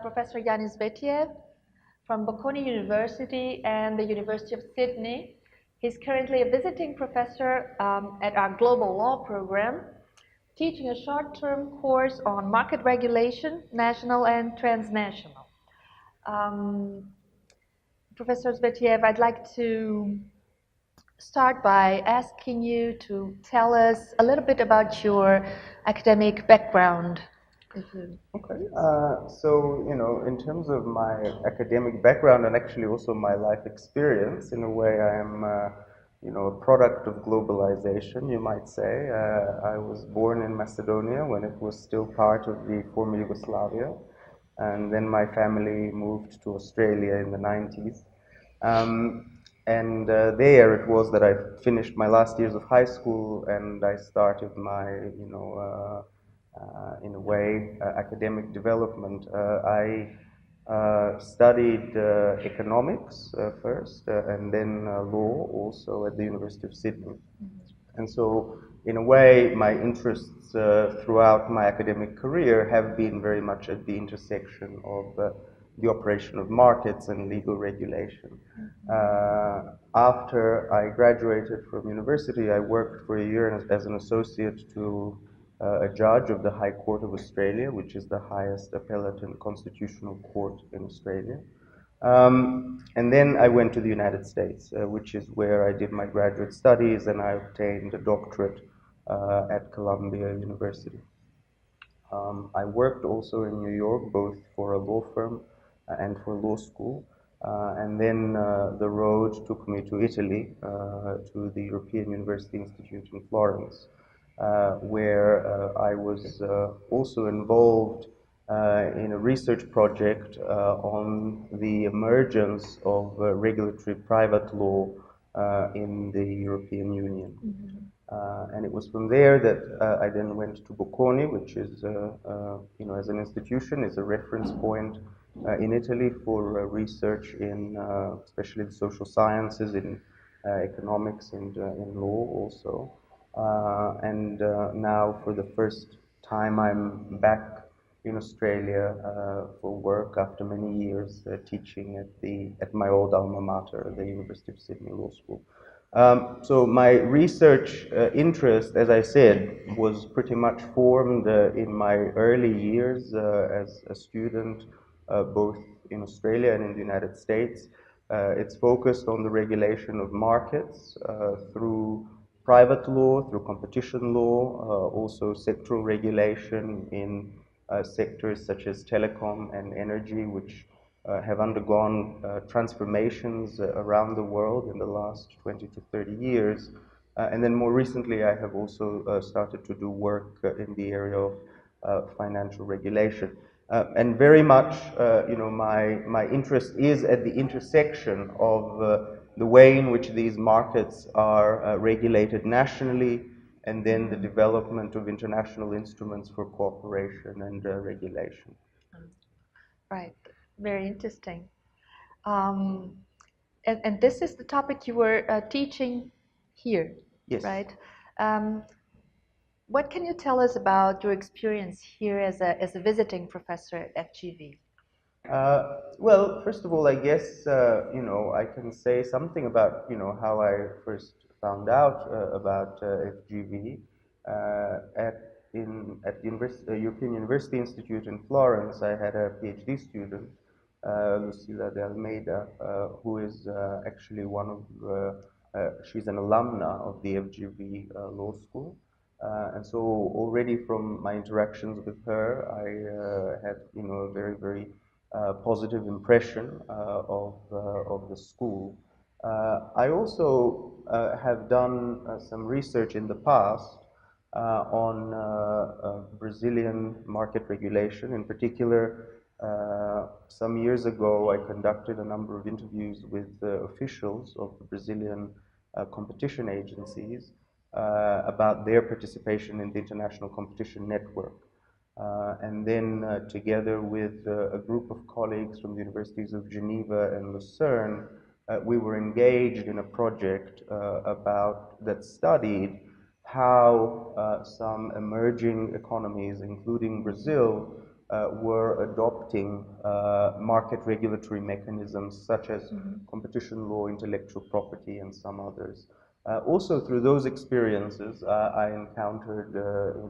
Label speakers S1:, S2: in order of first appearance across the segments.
S1: Professor Yane Svetiev from Bocconi University and the University of Sydney. He's currently a visiting professor at our global law program, teaching a short-term course on market regulation, national and transnational. Professor Svetiev, I'd like to start by asking you to tell us a little bit about your academic background.
S2: Okay, so in terms of my academic background and actually also my life experience, in a way I am a product of globalization, you might say. I was born in Macedonia when it was still part of the former Yugoslavia, and then my family moved to Australia in the 90s. And there it was that I finished my last years of high school, and I started my, in a way, academic development. I studied economics first, and then law also at the University of Sydney. And so, in a way, my interests throughout my academic career have been very much at the intersection of the operation of markets and legal regulation. After I graduated from university, I worked for a year as an associate to a judge of the High Court of Australia, which is the highest appellate and constitutional court in Australia. And then I went to the United States, which is where I did my graduate studies, and I obtained a doctorate at Columbia University. I worked also in New York, both for a law firm and for law school. And then the road took me to Italy, to the European University Institute in Florence, where I was also involved in a research project on the emergence of regulatory private law in the European Union. And it was from there that I then went to Bocconi, which is, as an institution, is a reference point in Italy for research in especially the social sciences, in economics, and in law also. And now, for the first time, I'm back in Australia for work after many years teaching at my old alma mater, the University of Sydney Law School. So my research interest, as I said, was pretty much formed in my early years as a student, both in Australia and in the United States. It's focused on the regulation of markets through private law, through competition law, also sectoral regulation in sectors such as telecom and energy, which have undergone transformations around the world in the last 20 to 30 years. And then more recently, I have also started to do work in the area of financial regulation. And very much, my interest is at the intersection of the way in which these markets are regulated nationally, and then the development of international instruments for cooperation and regulation.
S1: Right, very interesting. And this is the topic you were teaching here,
S2: yes.
S1: Right? What can you tell us about your experience here as a visiting professor at FGV?
S2: Well, first of all, I guess, I can say something about, how I first found out about FGV. At the European University Institute in Florence, I had a PhD student, Lucila de Almeida, who is actually she's an alumna of the FGV Law School. And so already from my interactions with her, I had, a very, very positive impression of the school. I also have done some research in the past on Brazilian market regulation. In particular, some years ago, I conducted a number of interviews with officials of the Brazilian competition agencies about their participation in the international competition network. And then together with a group of colleagues from the universities of Geneva and Lucerne, we were engaged in a project that studied how some emerging economies, including Brazil, were adopting market regulatory mechanisms such as competition law, intellectual property, and some others. Also, through those experiences, I encountered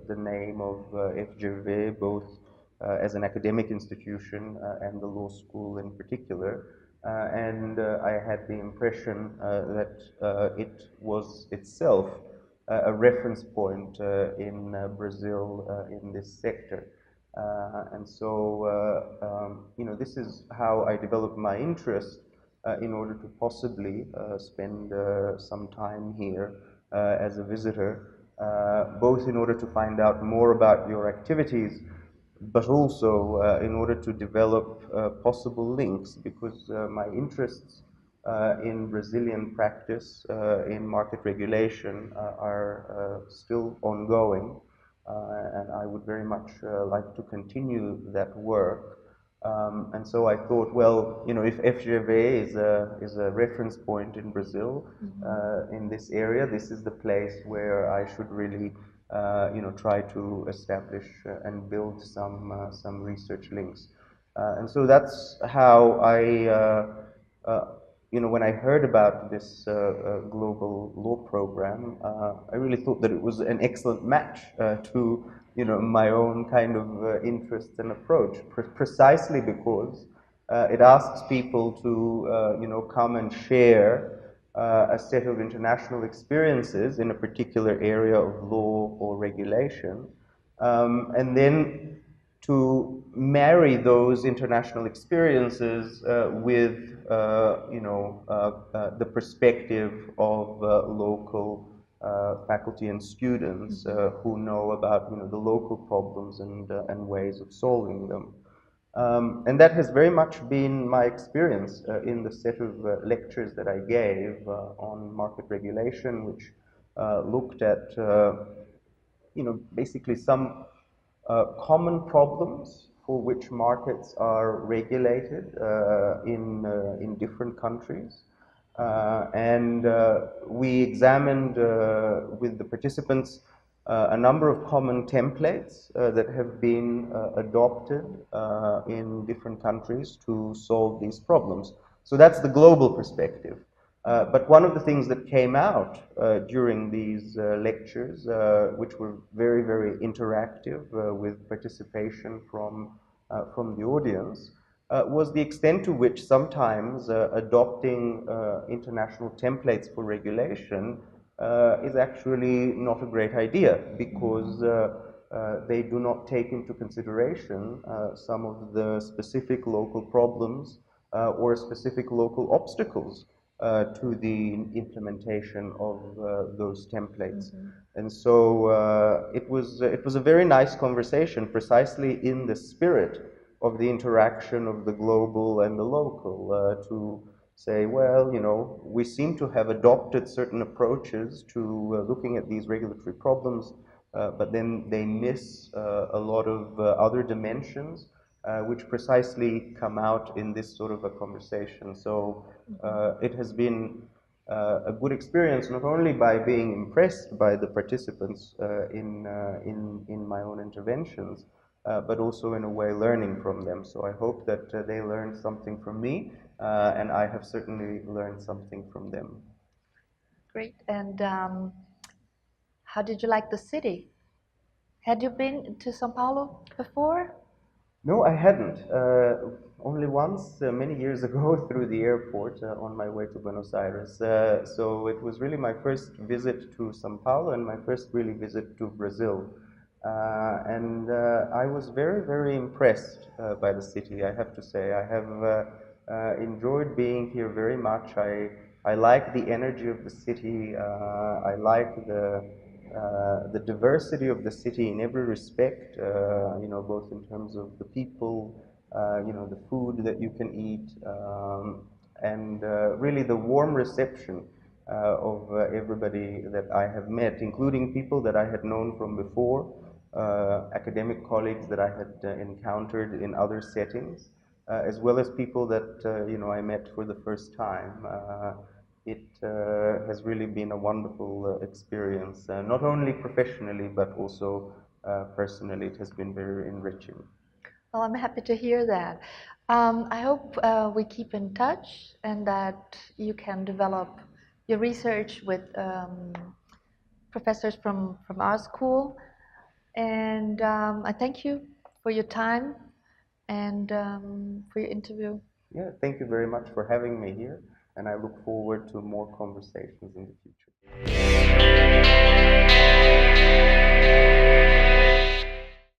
S2: the name of FGV, both as an academic institution and the law school in particular. And I had the impression that it was itself a reference point in Brazil in this sector. And so, this is how I developed my interest in order to possibly spend some time here as a visitor, both in order to find out more about your activities, but also in order to develop possible links, because my interests in Brazilian practice in market regulation are still ongoing, and I would very much like to continue that work. And so I thought, well, if FGV is a reference point in Brazil, in this area, this is the place where I should really, try to establish and build some research links. And so that's how when I heard about this global law program, I really thought that it was an excellent match to my own kind of interests and approach, precisely because it asks people to come and share a set of international experiences in a particular area of law or regulation, and then to marry those international experiences with the perspective of local faculty and students who know about the local problems and ways of solving them. And that has very much been my experience in the set of lectures that I gave on market regulation, which looked at basically some common problems for which markets are regulated in different countries. And we examined with the participants a number of common templates that have been adopted in different countries to solve these problems. So that's the global perspective. But one of the things that came out during these lectures, which were very, very interactive with participation from the audience, was the extent to which sometimes adopting international templates for regulation is actually not a great idea, because they do not take into consideration some of the specific local problems or specific local obstacles to the implementation of those templates. And so it was a very nice conversation, precisely in the spirit of the interaction of the global and the local, to say, well, we seem to have adopted certain approaches to looking at these regulatory problems, but then they miss a lot of other dimensions which precisely come out in this sort of a conversation. So it has been a good experience, not only by being impressed by the participants in my own interventions, but also in a way learning from them. So I hope that they learned something from me, and I have certainly learned something from them.
S1: Great. And how did you like the city? Had you been to São Paulo before?
S2: No, I hadn't. Only once, many years ago, through the airport on my way to Buenos Aires. So it was really my first visit to São Paulo and my first really visit to Brazil. And I was very, very impressed by the city, I have to say. I have enjoyed being here very much. I like the energy of the city. I like the diversity of the city in every respect, both in terms of the people, the food that you can eat, and really the warm reception of everybody that I have met, including people that I had known from before, academic colleagues that I had encountered in other settings, as well as people that I met for the first time. It has really been a wonderful experience, not only professionally but also personally. It has been very enriching.
S1: Well, I'm happy to hear that. I hope we keep in touch and that you can develop your research with professors from our school. And I thank you for your time and for your interview.
S2: Yeah, thank you very much for having me here, and I look forward to more conversations in the future.